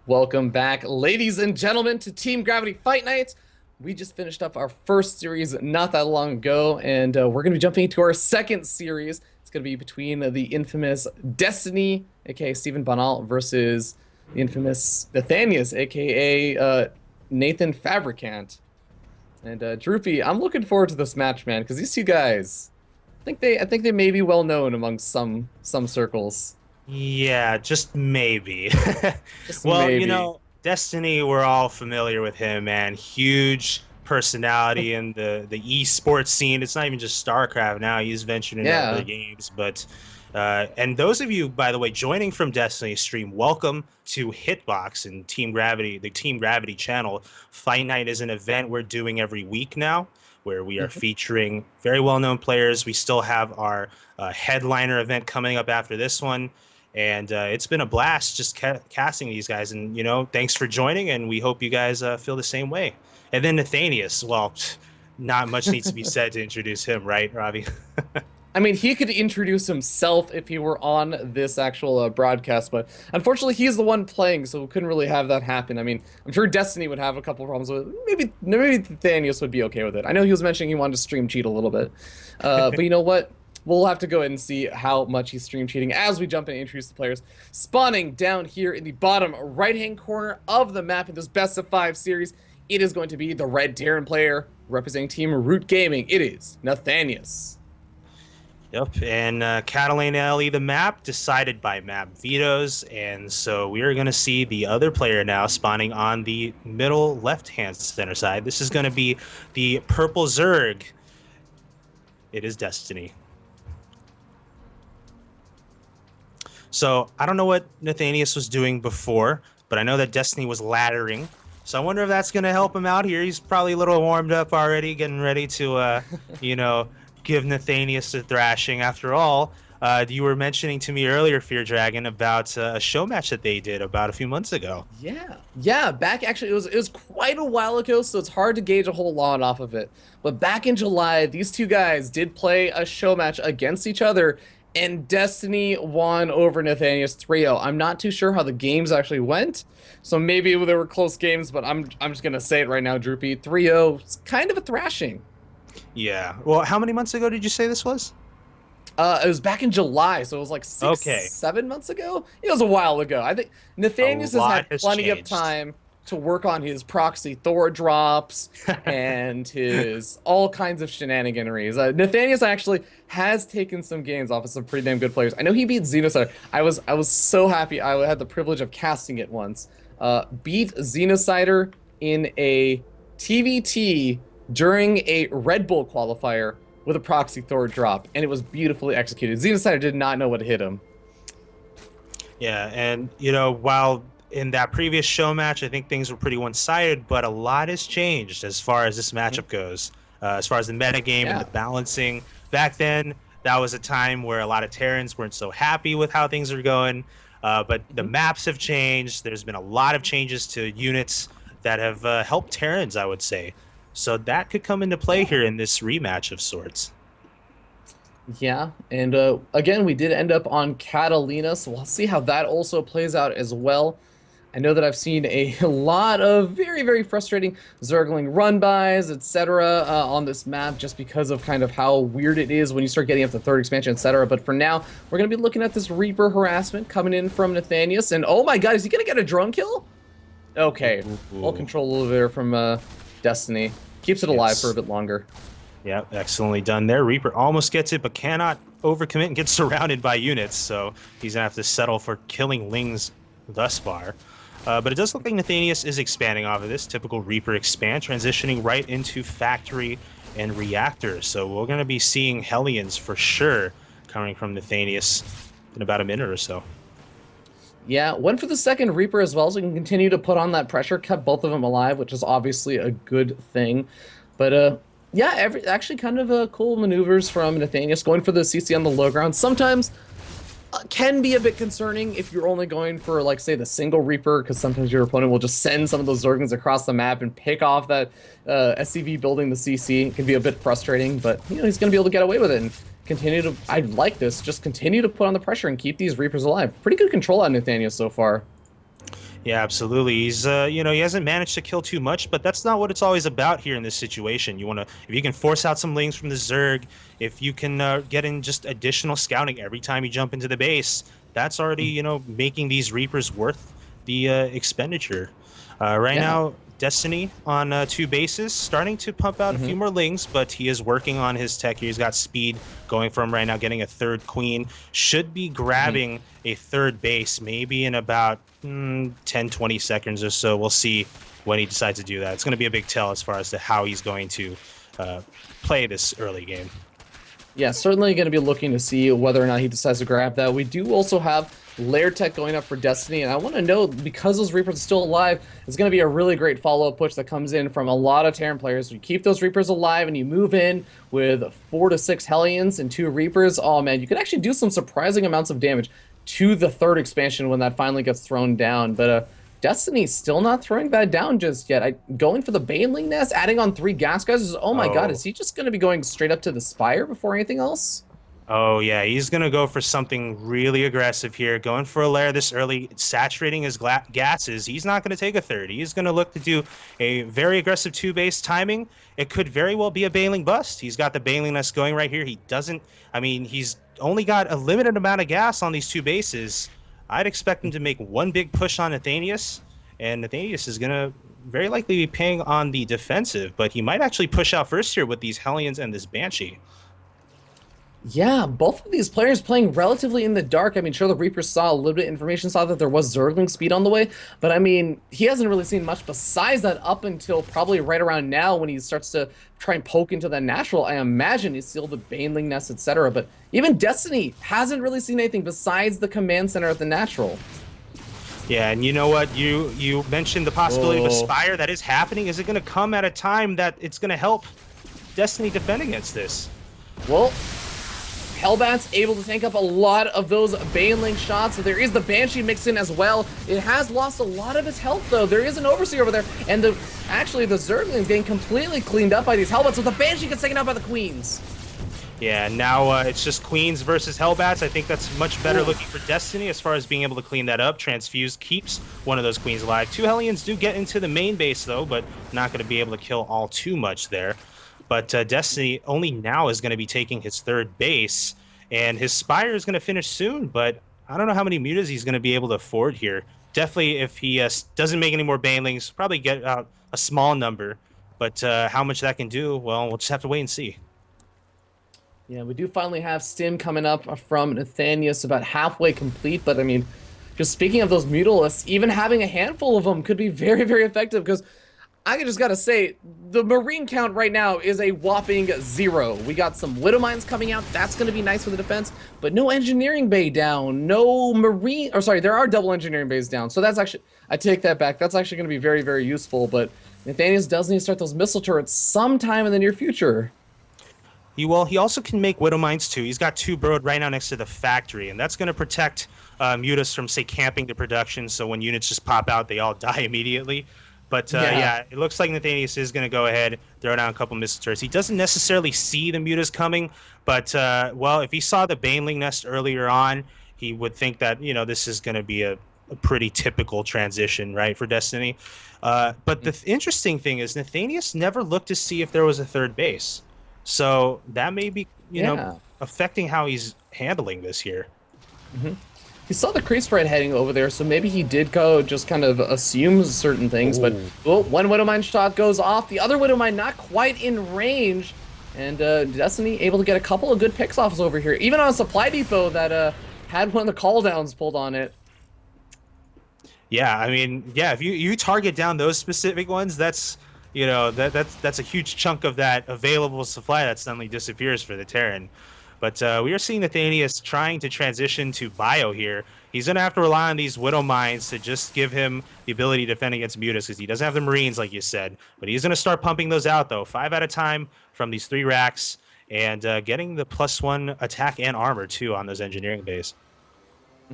Welcome back, ladies and gentlemen, to Team Gravity Fight Night. We just finished up our first series not that long ago, and we're going to be jumping into our second series. It's going to be between the infamous Destiny, aka Stephen Bonal, versus the infamous Nathanias, aka Nathan Fabricant. And Droopy, I'm looking forward to this match, man, because these two guys, I think they may be well known among some circles. Yeah, just maybe. Just Well, maybe. Destiny, we're all familiar with him, man. Huge personality in the esports scene. It's not even just StarCraft now. He's ventured into other Yeah. games, but and those of you, by the way, joining from Destiny stream, welcome to Hitbox and Team Gravity, the Team Gravity channel. Fight Night is an event we're doing every week now, where we are Mhm. featuring very well-known players. We still have our headliner event coming up after this one. And it's been a blast just casting these guys. And, thanks for joining. And we hope you guys feel the same way. And then Nathanias, well, not much needs to be said to introduce him, right, Robbie? I mean, he could introduce himself if he were on this actual broadcast, but unfortunately, he's the one playing, so we couldn't really have that happen. I mean, I'm sure Destiny would have a couple problems with it. Maybe Thanius would be okay with it. I know he was mentioning he wanted to stream cheat a little bit, but you know what? We'll have to go ahead and see how much he's stream cheating as we jump in and introduce the players. Spawning down here in the bottom right-hand corner of the map in this best of 5 series, it is going to be the Red Terran player representing Team Root Gaming. It is Nathanias. Yep, and Catalina LE, the map, decided by map vetoes, and so we are going to see the other player now spawning on the middle left-hand center side. This is going to be the purple Zerg. It is Destiny. So I don't know what Nathanias was doing before, but I know that Destiny was laddering. So I wonder if that's going to help him out here. He's probably a little warmed up already, getting ready to, you know, give Nathanias a thrashing. After all, you were mentioning to me earlier, Fear Dragon, about a show match that they did about a few months ago. Yeah, back actually it was quite a while ago, so it's hard to gauge a whole lot off of it. But back in July, these two guys did play a show match against each other, and Destiny won over Nathanias 3-0. I'm not too sure how the games actually went, so maybe they were close games, but I'm just gonna say it right now, Droopy. 3-0, it's kind of a thrashing. Yeah. Well, how many months ago did you say this was? It was back in July, so it was like six, Okay. 7 months ago. It was a while ago. I think A Nathanias has lot had has plenty of changed. time to work on his proxy Thor drops and his all kinds of shenaniganeries. Nathanias actually has taken some games off of some pretty damn good players. I know he beat Xenocider. I was so happy I had the privilege of casting it once. Beat Xenocider in a TVT during a Red Bull qualifier with a proxy Thor drop, and it was beautifully executed. Xenocider did not know what hit him. Yeah, and while in that previous show match, I think things were pretty one-sided, but a lot has changed as far as this Mhm. matchup goes. As far as the metagame and Yeah. the balancing. Back then, that was a time where a lot of Terrans weren't so happy with how things are going. But the Mhm. maps have changed. There's been a lot of changes to units that have helped Terrans, I would say. So that could come into play Yeah. here in this rematch of sorts. Yeah, and again, we did end up on Catalina, so we'll see how that also plays out as well. I know that I've seen a lot of very, very frustrating Zergling run-bys, etc. On this map just because of kind of how weird it is when you start getting up to third expansion, etc. But for now, we're going to be looking at this Reaper harassment coming in from Nathanias, and oh my god, is he going to get a drone kill? Okay, all Ooh. control over there from Destiny. Keeps it alive for a Yes. bit longer. Yeah, excellently done there. Reaper almost gets it, but cannot overcommit and gets surrounded by units, so he's gonna have to settle for killing Lings thus far. But it does look like Nathanias is expanding off of this typical Reaper expand, transitioning right into Factory and Reactor. So we're gonna be seeing Hellions for sure coming from Nathanias in about a minute or so. Yeah, went for the second Reaper as well, so we can continue to put on that pressure, kept both of them alive, which is obviously a good thing. But yeah, actually kind of cool maneuvers from Nathanias going for the CC on the low ground. Sometimes can be a bit concerning if you're only going for, like, say, the single Reaper, because sometimes your opponent will just send some of those Zerglings across the map and pick off that SCV building the CC. It can be a bit frustrating, but he's going to be able to get away with it and continue to. I like this. Just continue to put on the pressure and keep these Reapers alive. Pretty good control on Nathaniel so far. Yeah, absolutely. He's he hasn't managed to kill too much, but that's not what it's always about here in this situation. You want to, if you can force out some lings from the Zerg, if you can get in just additional scouting every time you jump into the base, that's already, making these Reapers worth the expenditure. Right Yeah. now, Destiny on two bases, starting to pump out a few Hmm. more lings, but he is working on his tech here. He's got speed going from right now, getting a third queen. Should be Hmm. grabbing a third base maybe in about 10, 20 seconds or so. We'll see when he decides to do that. It's going to be a big tell as far as to how he's going to uh, play this early game. Yeah, certainly going to be looking to see whether or not he decides to grab that. We do also have Lair Tech going up for Destiny, and I want to know, because those Reapers are still alive, it's going to be a really great follow-up push that comes in from a lot of Terran players. You keep those Reapers alive, and you move in with 4 to 6 Hellions and 2 Reapers. Oh man, you can actually do some surprising amounts of damage to the third expansion when that finally gets thrown down. But Destiny's still not throwing that down just yet. Going for the Baneling Nest, adding on 3 gas guys. Oh my god, Oh, is he just going to be going straight up to the Spire before anything else? Oh yeah, he's gonna go for something really aggressive here, going for a lair this early, saturating his gases. He's not gonna take a third. He's gonna look to do a very aggressive two-base timing. It could very well be a Baneling bust. He's got the Baneling nest going right here. He doesn't. I mean, he's only got a limited amount of gas on these two bases. I'd expect him to make one big push on Nathanias, and Nathanias is gonna very likely be paying on the defensive, but he might actually push out first here with these Hellions and this Banshee. Yeah, both of these players playing relatively in the dark. I mean, sure, the Reaper saw a little bit of information, saw that there was Zergling speed on the way, but I mean, he hasn't really seen much besides that up until probably right around now when he starts to try and poke into that natural. I imagine he's still the Baneling Nest, etc. But even Destiny hasn't really seen anything besides the command center at the natural. Yeah, and you know what? You mentioned the possibility of a Oh. Spire. That is happening. Is it going to come at a time that it's going to help Destiny defend against this? Well, Hellbat's able to tank up a lot of those Baneling shots. So there is the Banshee mixed in as well. It has lost a lot of its health, though. There is an Overseer over there. And actually, the Zergling's getting completely cleaned up by these Hellbats. So the Banshee gets taken out by the Queens. Yeah, now it's just Queens versus Hellbats. I think that's much better looking for Destiny as far as being able to clean that up. Transfuse keeps one of those Queens alive. 2 Hellions do get into the main base, though, but not going to be able to kill all too much there. But Destiny only now is going to be taking his third base, and his Spire is going to finish soon, but I don't know how many mutas he's going to be able to afford here. Definitely, if he doesn't make any more Banelings, probably get out a small number, but how much that can do, well, we'll just have to wait and see. Yeah, we do finally have Stim coming up from Nathanias, about halfway complete. But I mean, just speaking of those Mutalisks, even having a handful of them could be very, very effective because I just gotta say, the Marine count right now is a whopping 0. We got some Widow Mines coming out. That's gonna be nice for the defense, but no Engineering Bay down, no Marine, or sorry, there are double Engineering Bays down. So that's actually, I take that back. That's actually gonna be very, very useful. But Nathanias does need to start those missile turrets sometime in the near future. He also can make Widow Mines too. He's got 2 burrowed right now next to the factory, and that's going to protect mutas from, say, camping the production. So when units just pop out, they all die immediately. But Yeah. yeah, it looks like Nathanias is going to go ahead, throw down a couple missile turrets. He doesn't necessarily see the mutas coming, but well, if he saw the Baneling nest earlier on, he would think that this is going to be a pretty typical transition, right, for Destiny. But the interesting thing is Nathanias never looked to see if there was a third base. So that may be, Yeah. affecting how he's handling this here. Hmm. He saw the crease spread heading over there, so maybe he did go just kind of assume certain things. But Ooh. oh, one Widow Mine shot goes off, the other Widow Mine not quite in range, and Destiny able to get a couple of good picks offs over here, even on a supply depot that had one of the call downs pulled on it. Yeah, I mean, yeah, if you target down those specific ones, that's that's a huge chunk of that available supply that suddenly disappears for the Terran. But we are seeing Nathanias trying to transition to bio here. He's going to have to rely on these Widow Mines to just give him the ability to defend against mutas because he doesn't have the Marines, like you said. But he's going to start pumping those out, though. 5 at a time from these 3 racks and getting the +1 attack and armor, too, on those engineering bays.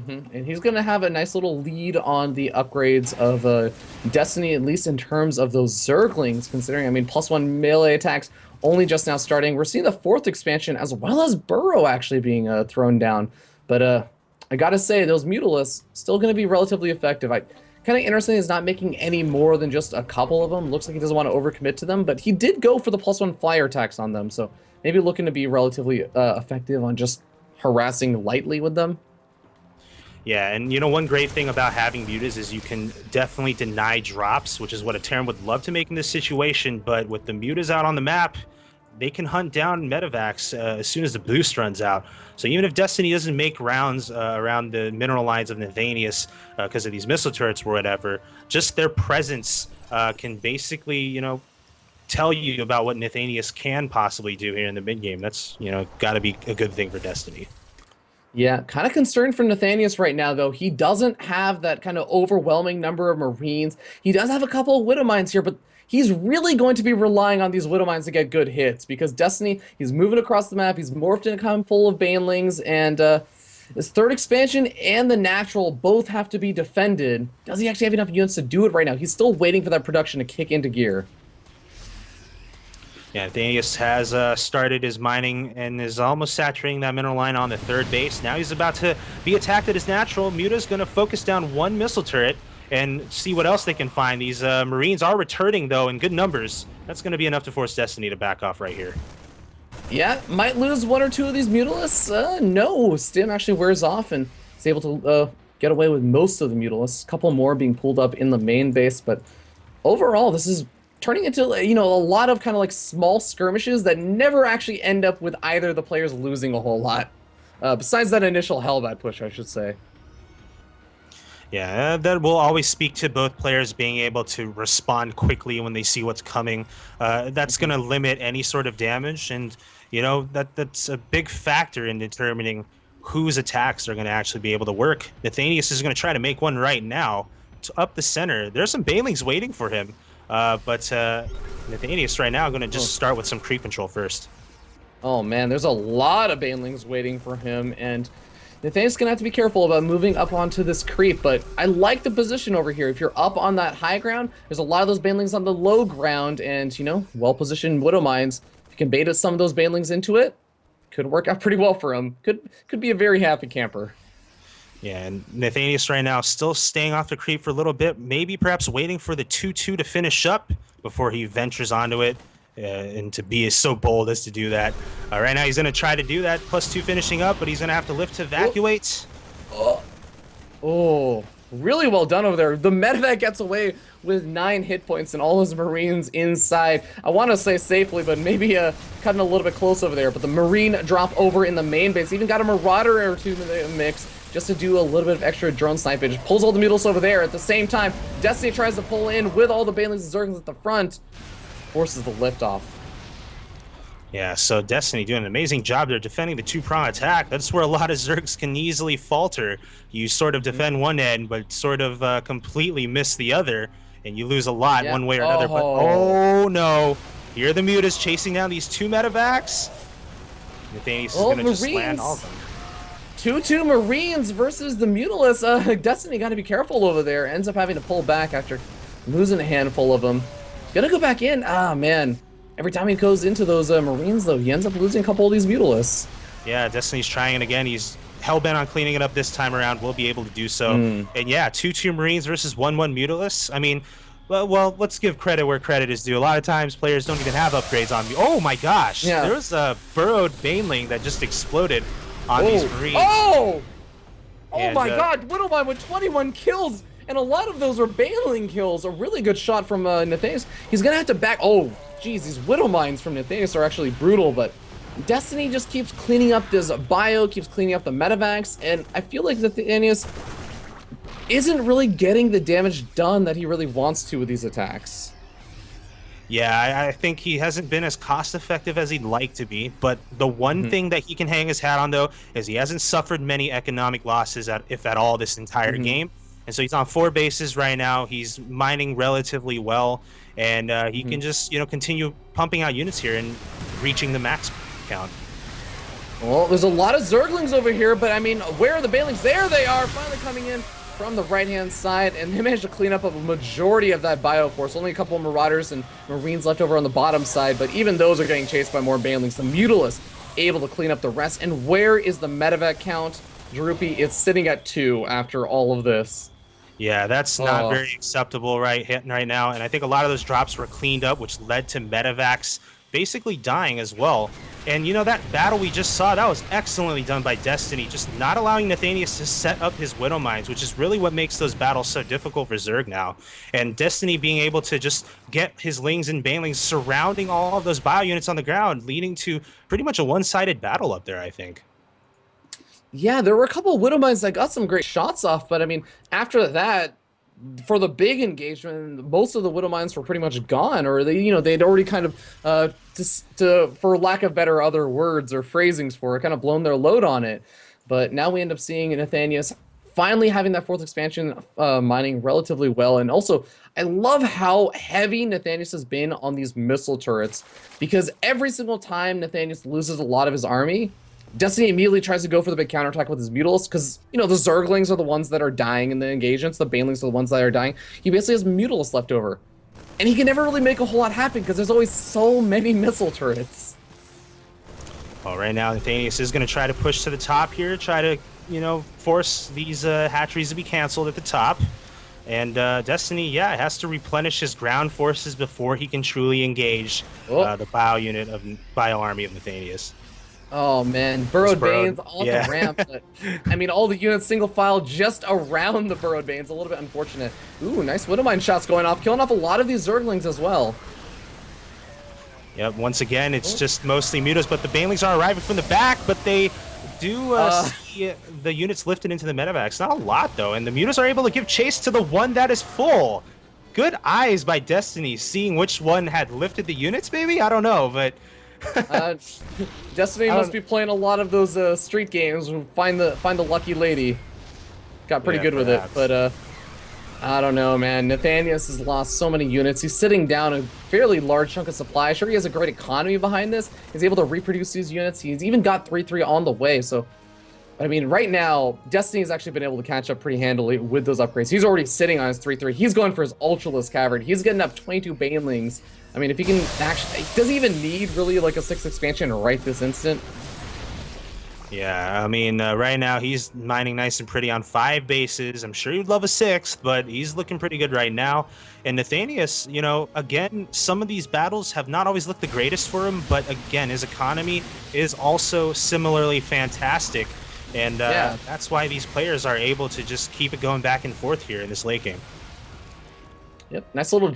And he's going to have a nice little lead on the upgrades of Destiny, at least in terms of those Zerglings, considering, I mean, +1 melee attacks only just now starting. We're seeing the 4th expansion as well as Burrow actually being thrown down. But I gotta say, those Mutalisks still going to be relatively effective. I Kind of interesting is not making any more than just a couple of them. Looks like he doesn't want to overcommit to them, but he did go for the +1 flyer attacks on them, so maybe looking to be relatively effective on just harassing lightly with them. Yeah, and you know, one great thing about having mutas is you can definitely deny drops, which is what a Terran would love to make in this situation, but with the mutas out on the map, they can hunt down medevacs as soon as the boost runs out. So even if Destiny doesn't make rounds around the mineral lines of Nathanias because of these missile turrets or whatever, just their presence can basically, you know, tell you about what Nathanias can possibly do here in the mid game. That's, you know, got to be a good thing for Destiny. Yeah, kind of concerned for Nathanias right now, though. He doesn't have that kind of overwhelming number of Marines. He does have a couple of Widow Mines here, but he's really going to be relying on these Widow Mines to get good hits because Destiny, he's moving across the map. He's morphed in a column full of Banelings, and his third expansion and the natural both have to be defended. Does he actually have enough units to do it right now? He's still waiting for that production to kick into gear. Yeah, Nathanias has started his mining and is almost saturating that mineral line on the third base. Now he's about to be attacked at his natural. Muta's going to focus down one missile turret and see what else they can find. These Marines are returning, though, in good numbers. That's going to be enough to force Destiny to back off right here. Yeah, might lose one or two of these Mutalisks. No, Stim actually wears off and is able to get away with most of the Mutalisks. A couple more being pulled up in the main base, but overall, this is turning into, you know, a lot of kind of like small skirmishes that never actually end up with either of the players losing a whole lot. Besides that initial Hellbat push, I should say. Yeah, that will always speak to both players being able to respond quickly when they see what's coming. That's going to limit any sort of damage, and you know that's a big factor in determining whose attacks are going to actually be able to work. Nathanias is going to try to make one right now to up the center. There's some Banelings waiting for him. But Nathanias right now going to just start with some creep control first. Oh man, there's a lot of Banelings waiting for him, and Nathanias going to have to be careful about moving up onto this creep, but I like the position over here. If you're up on that high ground, there's a lot of those Banelings on the low ground, and, you know, well-positioned Widow Mines. If you can bait some of those Banelings into it, could work out pretty well for him. Could be a very happy camper. Yeah, and Nathanias right now still staying off the creep for a little bit, maybe perhaps waiting for the 2-2 to finish up before he ventures onto it, and to be so bold as to do that. Right now he's going to try to do that, +2 finishing up, but he's going to have to lift to evacuate. Oh, really well done over there. The medevac gets away with 9 hit points and all his Marines inside. I want to say safely, but maybe cutting a little bit close over there. But the Marine drop over in the main base. Even got a Marauder or two in the mix, just to do a little bit of extra drone sniping. Pulls all the Mutals over there. At the same time, Destiny tries to pull in with all the Banelings and Zerglings at the front. Forces the liftoff. Yeah, so Destiny doing an amazing job there defending the two-prong attack. That's where a lot of Zergs can easily falter. You sort of defend one end, but sort of completely miss the other, and you lose a lot one way or another. But oh no, here are the Mutas chasing down these 2 medevacs. Nathanias is going to just land all of them. 2-2 Marines versus the Mutalisks. Destiny got to be careful over there. Ends up having to pull back after losing a handful of them. Gonna go back in. Ah, man. Every time he goes into those Marines, though, he ends up losing a couple of these Mutalisks. Yeah, Destiny's trying it again. He's hell-bent on cleaning it up this time around. Will be able to do so. And yeah, 2-2 Marines versus 1-1 Mutalisks. I mean, well, let's give credit where credit is due. A lot of times players don't even have upgrades on me. Oh my gosh. Yeah. There was a burrowed Baneling that just exploded on these Marines. Oh my god, Widowmine with 21 kills, and a lot of those are Baneling kills. A really good shot from Nathanias. He's gonna have to back. Oh, geez, these Widow Mines from Nathanias are actually brutal, but Destiny just keeps cleaning up this bio, keeps cleaning up the medevacs, and I feel like Nathanias isn't really getting the damage done that he really wants to with these attacks. Yeah, I think he hasn't been as cost-effective as he'd like to be, but the one thing that he can hang his hat on, though, is he hasn't suffered many economic losses, if at all, this entire game. And so he's on 4 bases right now. He's mining relatively well, and he can just, you know, continue pumping out units here and reaching the max count. Well, there's a lot of Zerglings over here, but I mean, where are the Banelings? There they are, finally coming in from the right-hand side, and they managed to clean up a majority of that bioforce. Only a couple of Marauders and Marines left over on the bottom side, but even those are getting chased by more Banelings. The Mutalisks able to clean up the rest. And where is the medevac count? Droopy, it's sitting at 2 after all of this. Yeah, that's not Oh, very acceptable right now, and I think a lot of those drops were cleaned up, which led to Medivacs basically dying as well. And that battle we just saw, that was excellently done by Destiny, just not allowing Nathanias to set up his Widow Mines, which is really what makes those battles so difficult for Zerg now. And Destiny being able to just get his Lings and Banelings surrounding all of those bio units on the ground, leading to pretty much a one-sided battle up there, I think. yeah, there were a couple of Widow Mines that got some great shots off, but I mean, after that, for the big engagement, most of the Widow Mines were pretty much gone, or they'd already kind of, for lack of better other words or phrasings for it, kind of blown their load on it. But now we end up seeing Nathanias finally having that fourth expansion mining relatively well, and also I love how heavy Nathanias has been on these missile turrets because every single time Nathanias loses a lot of his army, Destiny immediately tries to go for the big counterattack with his Mutalisks because, the Zerglings are the ones that are dying in the engagements. The Banelings are the ones that are dying. He basically has Mutalisks left over. And he can never really make a whole lot happen because there's always so many missile turrets. Well, right now, Nathanias is going to try to push to the top here, try to, force these hatcheries to be canceled at the top. And Destiny, yeah, has to replenish his ground forces before he can truly engage the bio army of Nathanias. Oh man, Burrowed Banes on yeah. the ramp. But, I mean, all the units single file just around the Burrowed Banes. A little bit unfortunate. Ooh, nice Widowmine shots going off, killing off a lot of these Zerglings as well. Yep, once again, it's just mostly Mutas, but the Banelings are arriving from the back, but they do see the units lifted into the Medivacs. Not a lot, though, and the Mutas are able to give chase to the one that is full. Good eyes by Destiny, seeing which one had lifted the units, maybe? I don't know, but... Destiny must be playing a lot of those street games. Find the lucky lady. Got pretty good with it, but I don't know, man. Nathanias has lost so many units. He's sitting down a fairly large chunk of supply. Sure, he has a great economy behind this. He's able to reproduce these units. He's even got 3-3 on the way. So, I mean, right now, Destiny's actually been able to catch up pretty handily with those upgrades. He's already sitting on his 3-3. He's going for his Ultralisk Cavern. He's getting up 22 Banelings. I mean, if he can actually... Does he even need, really, like, a 6th expansion right this instant? Yeah, I mean, right now he's mining nice and pretty on 5 bases. I'm sure he'd love a 6th, but he's looking pretty good right now. And Nathanias, again, some of these battles have not always looked the greatest for him, but again, his economy is also similarly fantastic. And that's why these players are able to just keep it going back and forth here in this late game. Yep, nice little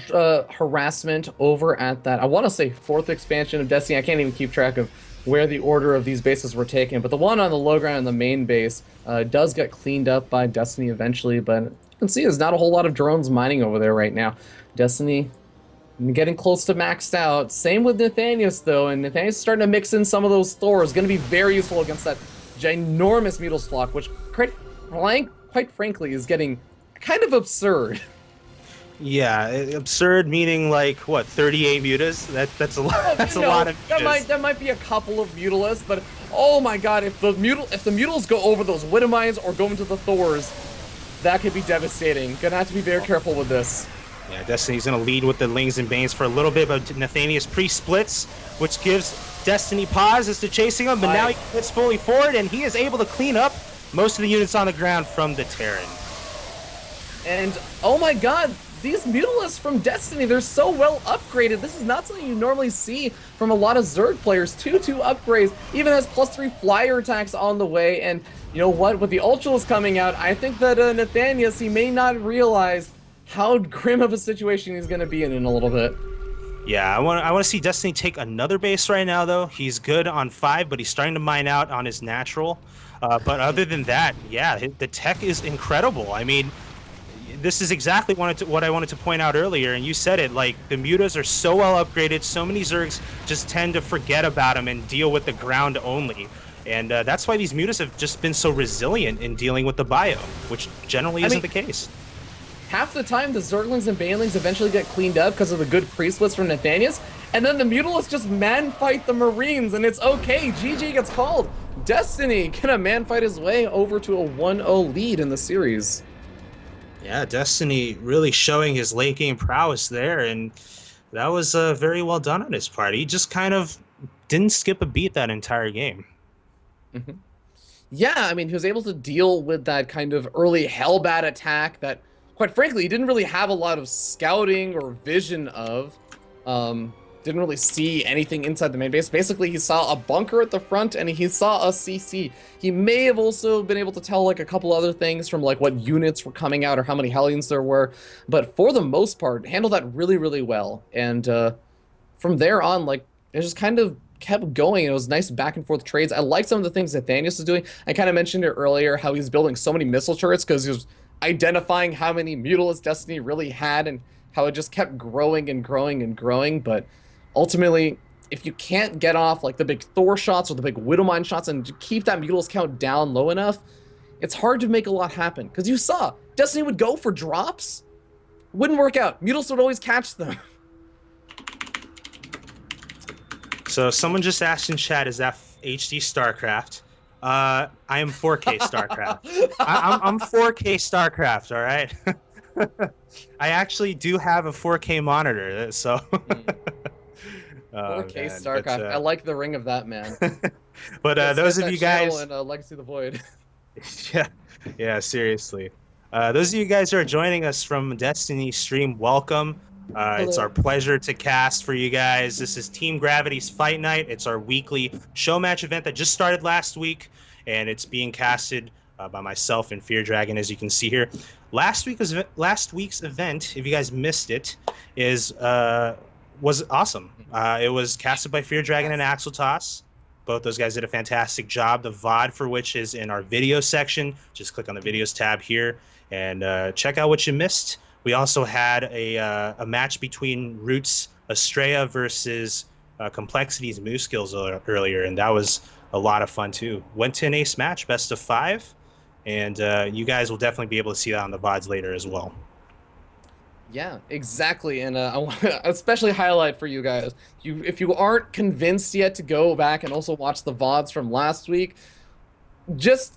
harassment over at that, I want to say 4th expansion of Destiny. I can't even keep track of where the order of these bases were taken, but the one on the low ground and the main base does get cleaned up by Destiny eventually, but you can see there's not a whole lot of drones mining over there right now. Destiny getting close to maxed out. Same with Nathanias, though, and Nathanias is starting to mix in some of those Thors. Going to be very useful against that ginormous Mutalisks flock, which, quite frankly, is getting kind of absurd. Yeah, absurd meaning like what, 38 mutas? That's a lot. That's a lot of mutas. That might be a couple of Mutalisks, but oh my god, if the Mutals go over those Widowmines or go into the Thors, that could be devastating. Gonna have to be very careful with this. Yeah, Destiny's gonna lead with the Lings and Banes for a little bit, but Nathanias pre-splits, which gives Destiny pause as to chasing him, but now he splits fully forward, and he is able to clean up most of the units on the ground from the Terran. And oh my god, these Mutalisks from Destiny, they're so well upgraded. This is not something you normally see from a lot of Zerg players. 2-2 upgrades, even has +3 flyer attacks on the way. And you know what? With the Ultralisk coming out, I think that Nathanias, he may not realize how grim of a situation he's going to be in a little bit. Yeah, I want to see Destiny take another base right now, though. He's good on 5, but he's starting to mine out on his natural. But other than that, yeah, the tech is incredible. I mean, this is exactly what I wanted to point out earlier, and you said it, like, the mutas are so well upgraded, so many Zergs just tend to forget about them and deal with the ground only. And that's why these mutas have just been so resilient in dealing with the bio, which generally isn't the case. Half the time, the Zerglings and Banelings eventually get cleaned up because of the good pre-splits from Nathanias, and then the Mutalisks just man-fight the Marines, and it's okay. GG gets called. Destiny gonna man-fight his way over to a 1-0 lead in the series. Yeah, Destiny really showing his late game prowess there, and that was very well done on his part. He just kind of didn't skip a beat that entire game. Yeah, I mean, he was able to deal with that kind of early Hellbat attack that, quite frankly, he didn't really have a lot of scouting or vision of. Didn't really see anything inside the main base. Basically, he saw a bunker at the front and he saw a CC. He may have also been able to tell like a couple other things from like what units were coming out or how many Hellions there were, but for the most part, handled that really, really well. And from there on, like it just kind of kept going. It was nice back and forth trades. I like some of the things that Nathanias is doing. I kind of mentioned it earlier how he's building so many missile turrets because he was identifying how many Mutalist Destiny really had and how it just kept growing and growing and growing. But ultimately, if you can't get off like the big Thor shots or the big Widowmine shots and keep that Mutalist count down low enough, it's hard to make a lot happen. Because you saw, Destiny would go for drops, wouldn't work out. Mutalist would always catch them. So someone just asked in chat, is that HD StarCraft? I am 4K StarCraft. I'm 4K StarCraft, all right? I actually do have a 4K monitor, so... 4K StarCraft. I like the ring of that, man. But those of you guys... And Legacy of the Void. yeah, seriously. Those of you guys who are joining us from Destiny stream, welcome. It's our pleasure to cast for you guys. This is Team Gravity's Fight Night. It's our weekly show match event that just started last week, and it's being casted by myself and Fear Dragon, as you can see here. Last week's event, if you guys missed it, was awesome. It was casted by Fear Dragon and Axel Toss. Both those guys did a fantastic job. The VOD for which is in our video section. Just click on the videos tab here and check out what you missed. We also had a match between Roots Estrella versus Complexity's Moose Skills earlier, and that was a lot of fun too. Went to an ace match, best of 5, and you guys will definitely be able to see that on the VODs later as well. Yeah, exactly. And I want to especially highlight for you guys, if you aren't convinced yet to go back and also watch the VODs from last week, just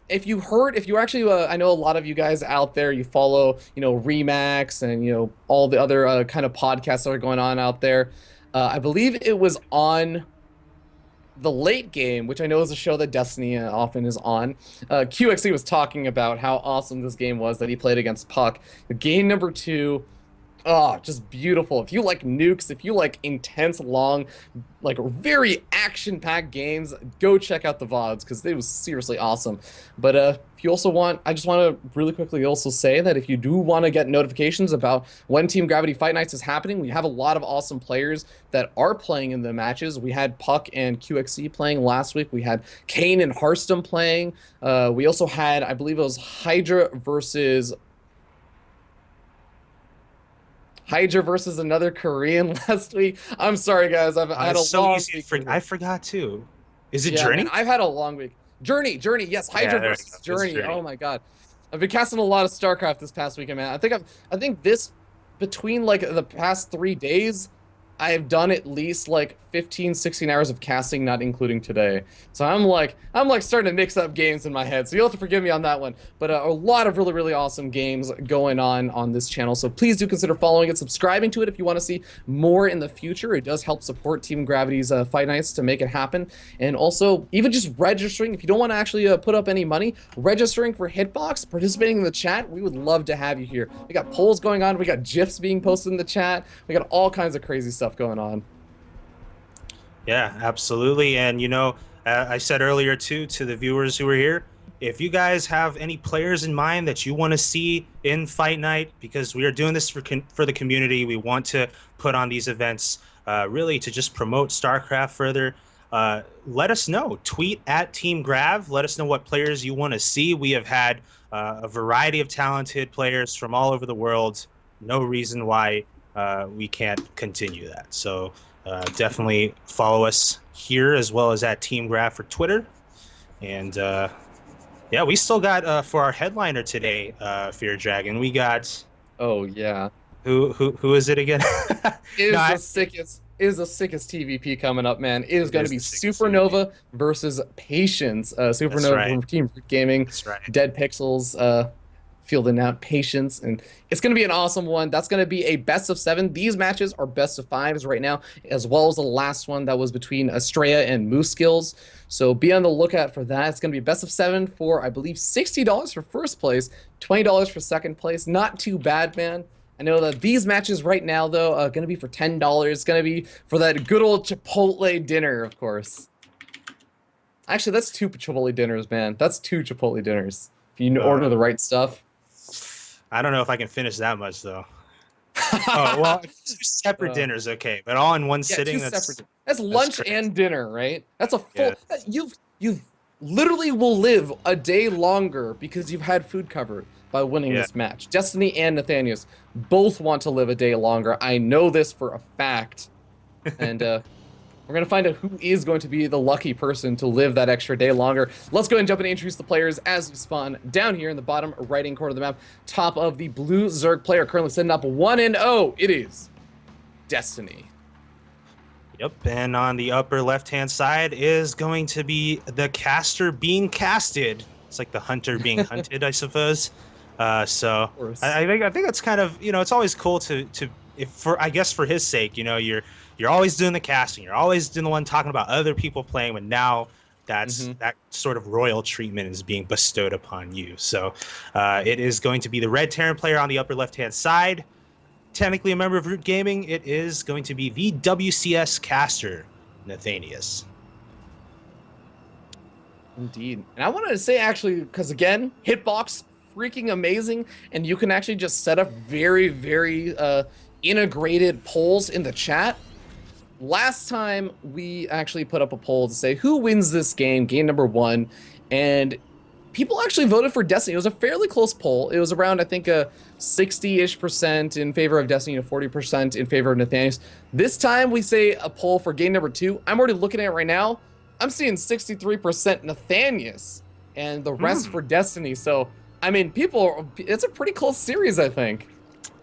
if you actually, I know a lot of you guys out there, you follow, Remax and, all the other kind of podcasts that are going on out there. I believe it was on the late game, which I know is a show that Destiny often is on. QXE was talking about how awesome this game was that he played against Puck. The game number 2, oh, just beautiful. If you like nukes, if you like intense, long, like very action-packed games, go check out the VODs because it was seriously awesome. But if you also want, I just want to really quickly also say that if you do want to get notifications about when Team Gravity Fight Nights is happening, we have a lot of awesome players that are playing in the matches. We had Puck and QXE playing last week. We had Kane and Hearthstone playing. We also had, I believe it was Hydra versus another Korean last week. I'm sorry, guys. I've had a long week. I forgot too. Is it Journey? Man, I've had a long week. Journey. Yes, Hydra versus Journey. Oh my god, I've been casting a lot of StarCraft this past weekend, man. I think this between like the past 3 days, I've done at least like 15, 16 hours of casting, not including today. So I'm like starting to mix up games in my head. So you'll have to forgive me on that one. But a lot of really, really awesome games going on this channel. So please do consider following it, subscribing to it if you want to see more in the future. It does help support Team Gravity's Fight Nights to make it happen. And also, even just registering, if you don't want to actually put up any money, registering for Hitbox, participating in the chat, we would love to have you here. We got polls going on. We got GIFs being posted in the chat. We got all kinds of crazy stuff going on. Yeah, absolutely. And I said earlier too to the viewers who were here, if you guys have any players in mind that you want to see in Fight Night, because we are doing this for the community, we want to put on these events really to just promote StarCraft further. Let us know. Tweet at Team Grav. Let us know what players you want to see. We have had a variety of talented players from all over the world. No reason why we can't continue that. So definitely follow us here as well as at Team Grav for Twitter. And yeah, we still got for our headliner today, Fear Dragon. We got. Oh yeah. Who is it again? It is the sickest TVP coming up, man. It is going to be Supernova versus Patience. Supernova from Team Root Gaming. That's right. Dead Pixels. fielding out patience, and it's going to be an awesome one. That's going to be a best of 7. These matches are best of 5s right now, as well as the last one that was between Estrella and Moose Skills. So be on the lookout for that. It's going to be best of 7 for, I believe, $60 for first place, $20 for second place. Not too bad, man. I know that these matches right now, though, are going to be for $10. Going to be for that good old Chipotle dinner, of course. Actually, that's 2 Chipotle dinners, man. That's 2 Chipotle dinners. If you order the right stuff. I don't know if I can finish that much, though. Oh, well, 2 separate dinners, okay. But all in one sitting, that's lunch and dinner, right? That's a full... Yeah. You've literally will live a day longer because you've had food covered by winning this match. Destiny and Nathanias both want to live a day longer. I know this for a fact. And we're going to find out who is going to be the lucky person to live that extra day longer. Let's go ahead and jump in and introduce the players as we spawn down here in the bottom right-hand corner of the map. Top of the blue Zerg player currently setting up 1-0. It is Destiny. Yep, and on the upper left-hand side is going to be the caster being casted. It's like the hunter being hunted, I suppose. So I think that's kind of, it's always cool I guess for his sake, you're always doing the casting, you're always doing the one talking about other people playing, but now that sort of royal treatment is being bestowed upon you. So it is going to be the red Terran player on the upper left-hand side. Technically a member of Root Gaming, it is going to be the WCS caster, Nathanias. Indeed. And I wanted to say, actually, because again, hitbox, freaking amazing, and you can actually just set up very, very integrated polls in the chat. Last time, we actually put up a poll to say who wins this game number 1, and people actually voted for Destiny. It was a fairly close poll. It was around, I think, a 60-ish% in favor of Destiny and 40% in favor of Nathanias. This time, we say a poll for game number 2. I'm already looking at it right now. I'm seeing 63% Nathanias and the rest for Destiny. So, I mean, it's a pretty close series, I think.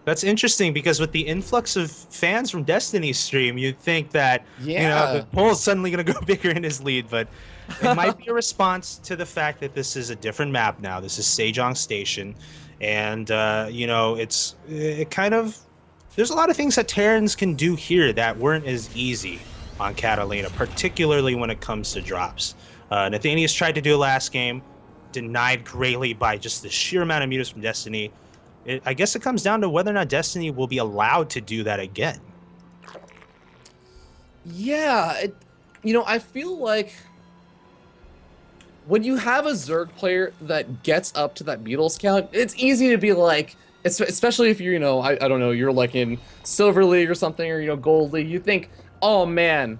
That's interesting because with the influx of fans from Destiny's stream, you'd think that the poll's suddenly going to go bigger in his lead, but it might be a response to the fact that this is a different map now. This is Sejong Station, and there's a lot of things that Terrans can do here that weren't as easy on Catalina, particularly when it comes to drops. Nathanias tried to do it last game, denied greatly by just the sheer amount of mutas from Destiny. I guess it comes down to whether or not Destiny will be allowed to do that again. Yeah, I feel like when you have a Zerg player that gets up to that Beatles count, it's easy to be like, especially if you're, I don't know, you're like in Silver League or something, or, Gold League, you think, oh man,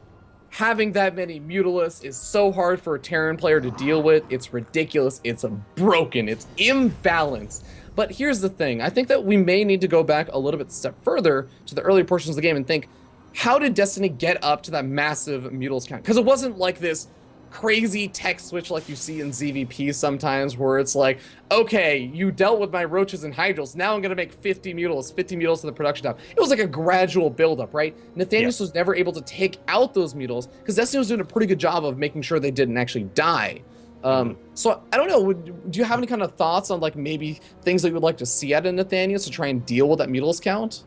having that many Mutalisks is so hard for a Terran player to deal with. It's ridiculous. It's broken. It's imbalanced. But here's the thing. I think that we may need to go back a little bit step further to the early portions of the game and think, how did Destiny get up to that massive Mutalisks count? Because it wasn't like this crazy tech switch like you see in ZVP sometimes, where it's like, okay, you dealt with my roaches and hydrils, now I'm going to make 50 Mutalisks to the production down. It was like a gradual buildup, right? Nathanias was never able to take out those Mutalisks because Destiny was doing a pretty good job of making sure they didn't actually die. So I don't know, do you have any kind of thoughts on like maybe things that you would like to see out of Nathanias to try and deal with that Mutalisk count?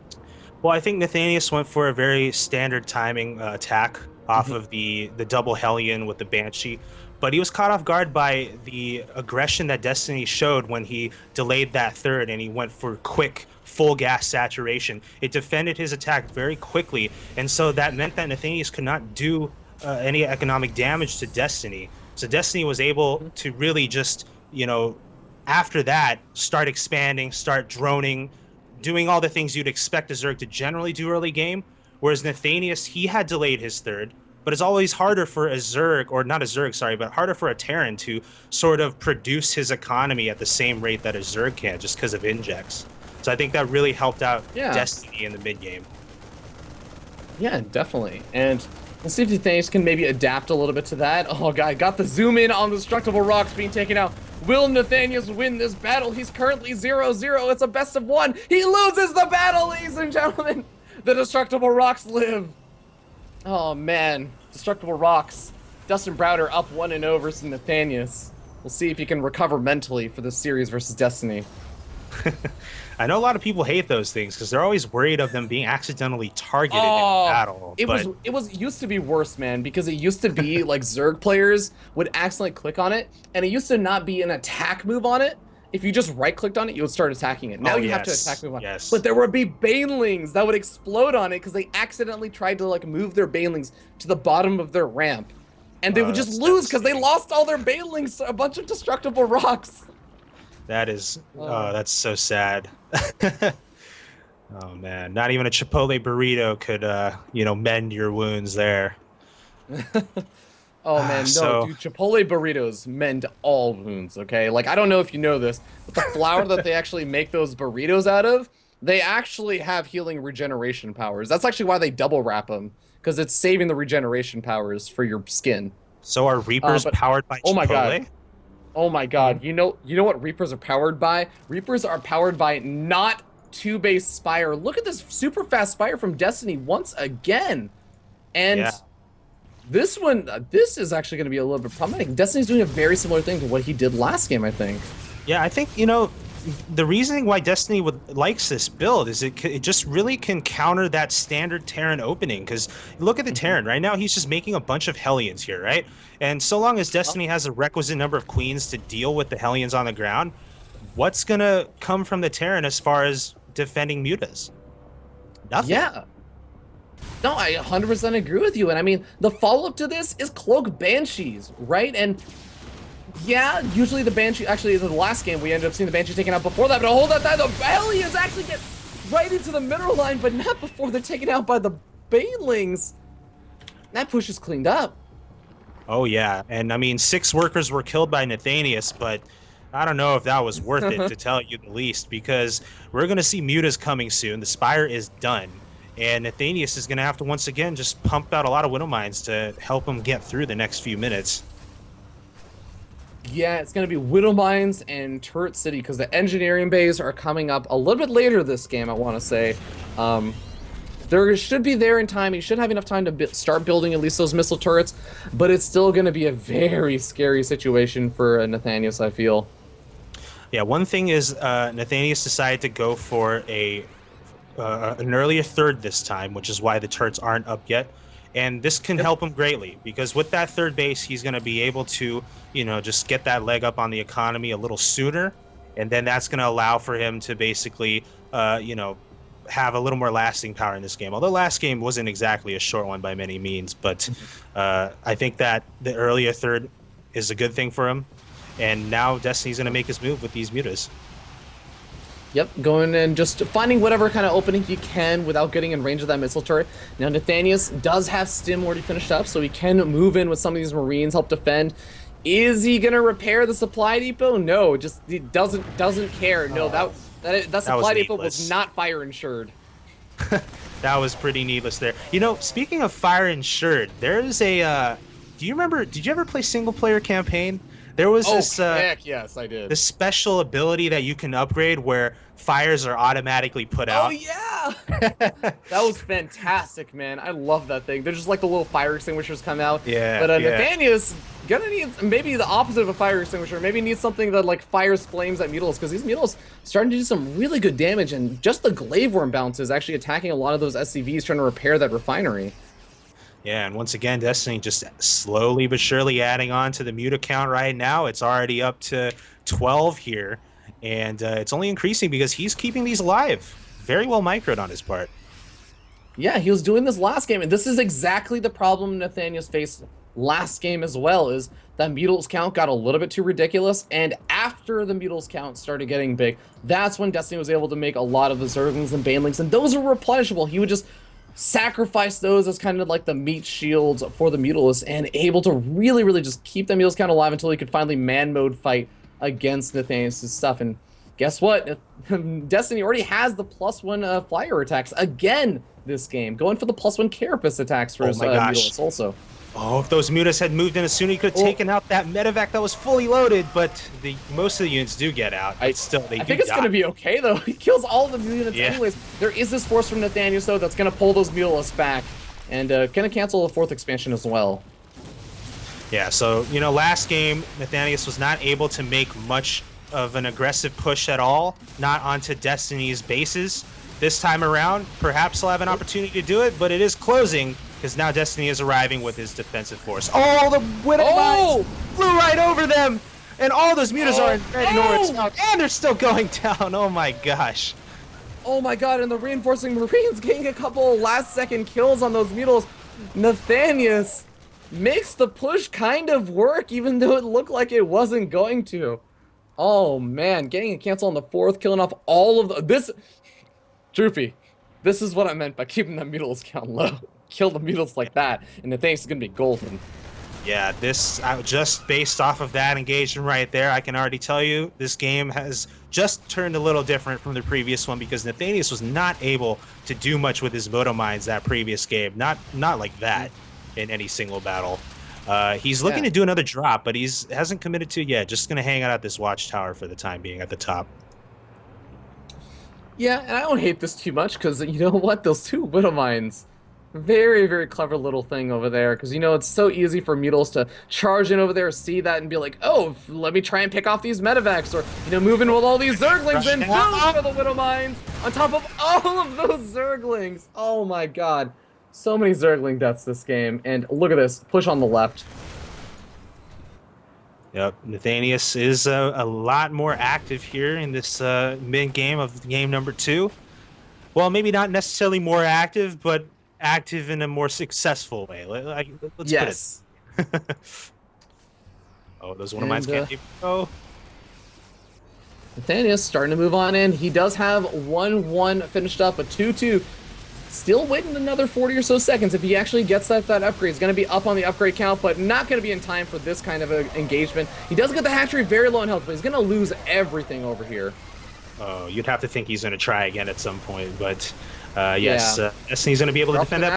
Well, I think Nathanias went for a very standard timing attack off of the double Hellion with the Banshee, but he was caught off guard by the aggression that Destiny showed when he delayed that third and he went for quick full gas saturation. It defended his attack very quickly, and so that meant that Nathanias could not do any economic damage to Destiny. So Destiny was able to really just, after that, start expanding, start droning, doing all the things you'd expect a Zerg to generally do early game. Whereas Nathanias, he had delayed his third, but it's always harder for a Zerg, or not a Zerg, sorry, but harder for a Terran to sort of produce his economy at the same rate that a Zerg can, just because of injects. So I think that really helped out Destiny in the mid game. Yeah, definitely. And let's see if Nathanias can maybe adapt a little bit to that. Oh, God, got the zoom in on the Destructible Rocks being taken out. Will Nathanias win this battle? He's currently 0-0. It's a best of 1. He loses the battle, ladies and gentlemen. The Destructible Rocks live. Oh, man. Destructible Rocks. Dustin Browder up 1-0 versus Nathanias. We'll see if he can recover mentally for this series versus Destiny. I know a lot of people hate those things because they're always worried of them being accidentally targeted in Oh, battle. But it was used to be worse, man, because it used to be like Zerg players would accidentally click on it, and it used to not be an attack move on it. If you just right clicked on it, you would start attacking it. Now oh you have to attack yes, move on it. yes, But there would be banelings that would explode on it because they accidentally tried to like move their banelings to the bottom of their ramp. And they would just that's lose because they devastating. lost all their banelings to a bunch of destructible rocks. That is, Oh. that's so sad. Oh man, not even a Chipotle burrito could, mend your wounds there. Oh man, no, So dude, Chipotle burritos mend all wounds, okay? Like, I don't know if you know this, but the flour that they actually make those burritos out of, they actually have healing regeneration powers. That's actually why they double wrap them, because it's saving the regeneration powers for your skin. so are Reapers But powered by oh my god, Chipotle? oh my god, you know what Reapers are powered by? Reapers are powered by not two-base Spire. Look at this super fast Spire from Destiny once again. And Yeah. this one, this is actually going to be a little bit problematic. Destiny's doing a very similar thing to what he did last game, I think. Yeah, I think, the reasoning why Destiny likes this build is it just really can counter that standard Terran opening. Because look at the Terran right now, he's just making a bunch of Hellions here, right? And so long as Destiny has a requisite number of Queens to deal with the Hellions on the ground, what's gonna come from the Terran as far as defending mutas? Nothing. Yeah. No, I 100% agree with you. And I mean, the follow-up to this is Cloak Banshees, right? And yeah, usually the Banshee, actually in the last game, we ended up seeing the Banshee taken out before that, but hold that time, the Hellions actually get right into the middle line, but not before they're taken out by the Banelings. That push is cleaned up. Oh yeah, and I mean 6 workers were killed by Nathanias, but I don't know if that was worth it to tell you the least, because we're gonna see mutas coming soon. The Spire is done, and Nathanias is gonna have to once again just pump out a lot of Widow Mines to help him get through the next few minutes. Yeah, it's going to be Widow Mines and Turret City because the engineering bays are coming up a little bit later this game, I want to say. There should be there in time. You should have enough time to start building at least those missile turrets, but it's still going to be a very scary situation for Nathanias, I feel. Yeah, one thing is Nathanias decided to go for an earlier third this time, which is why the turrets aren't up yet. And this can help him greatly because with that third base, he's going to be able to, just get that leg up on the economy a little sooner. And then that's going to allow for him to basically, have a little more lasting power in this game. Although last game wasn't exactly a short one by many means, but I think that the earlier third is a good thing for him. And now Destiny's going to make his move with these mutas. Yep, going and just finding whatever kind of opening you can without getting in range of that missile turret. Now, Nathanias does have Stim already finished up, so he can move in with some of these Marines, help defend. Is he gonna repair the supply depot? No, just he doesn't care. No, that supply depot was not fire insured. That was pretty needless there. Speaking of fire insured, there's a. Do you remember? Did you ever play single player campaign? There was this. Heck yes, I did. This special ability that you can upgrade where fires are automatically put out. Oh yeah, that was fantastic, man. I love that thing. They're just like the little fire extinguishers come out. Yeah. But yeah. Nathanias gonna need maybe the opposite of a fire extinguisher. Maybe needs something that like fires flames at Mutilas because these Mutilas starting to do some really good damage, and just the glaive worm bounce is actually attacking a lot of those SCVs trying to repair that refinery. Yeah, and once again, Destiny just slowly but surely adding on to the muta count right now. It's already up to 12 here, and it's only increasing because he's keeping these alive. Very well microed on his part. Yeah, he was doing this last game, and this is exactly the problem Nathanias faced last game as well, is that Mutila's count got a little bit too ridiculous, and after the Mutila's count started getting big, that's when Destiny was able to make a lot of the Zerglings and Banelings, and those are replenishable. He would just sacrifice those as kind of like the meat shields for the Mutilas, and able to really just keep the Mutila's count alive until he could finally man mode fight against Nathanias' stuff. And guess what? Destiny already has the +1 flyer attacks again this game, going for the +1 carapace attacks for his Mutilas also. Oh, if those mutas had moved in as soon, he could have taken out that medevac that was fully loaded, but most of the units do get out. I think it's going to be okay, though. He kills all the units anyways. There is this force from Nathanias, though, that's going to pull those Mutilas back, and going to cancel the 4th expansion as well. Yeah, so, last game, Nathanias was not able to make much of an aggressive push at all, not onto Destiny's bases. This time around, perhaps he'll have an opportunity to do it, but it is closing because now Destiny is arriving with his defensive force. Oh, the Widow Mines flew right over them, and all those mutas are in red north south, and they're still going down. Oh my gosh. Oh my god, and the reinforcing Marines getting a couple last-second kills on those mules. Nathanias makes the push kind of work, even though it looked like it wasn't going to. Oh man, getting a cancel on the 4th, killing off all of this. Droopy, this is what I meant by keeping the mules count low. Kill the mules like that, and Nathanias is gonna be golden. Yeah, this just based off of that engagement right there, I can already tell you this game has just turned a little different from the previous one because Nathanias was not able to do much with his Moto Mines that previous game. Not like that in any single battle. He's looking to do another drop, but hasn't committed to it yet. Just gonna hang out at this watchtower for the time being at the top. Yeah, and I don't hate this too much because you know what? Those 2 Widow Mines. Very, very clever little thing over there, because, you know, it's so easy for Mutals to charge in over there, see that, and be like, oh, let me try and pick off these Medivacs, or, you know, move in with all these Zerglings, and boom for the Widow Mines, on top of all of those Zerglings. Oh my god. So many Zergling deaths this game, and look at this, push on the left. Yep, Nathanias is a lot more active here in this mid-game of game number 2. Well, maybe not necessarily more active, but active in a more successful way. Let's put it. Oh, those Widow Mines can't even go. Nathanias starting to move on in. He does have 1-1 finished up, a 2-2. Still waiting another 40 or so seconds. If he actually gets that upgrade, he's going to be up on the upgrade count, but not going to be in time for this kind of engagement. He does get the hatchery very low in health, but he's going to lose everything over here. Oh, you'd have to think he's going to try again at some point, but yes, Destiny's going to be able to defend that.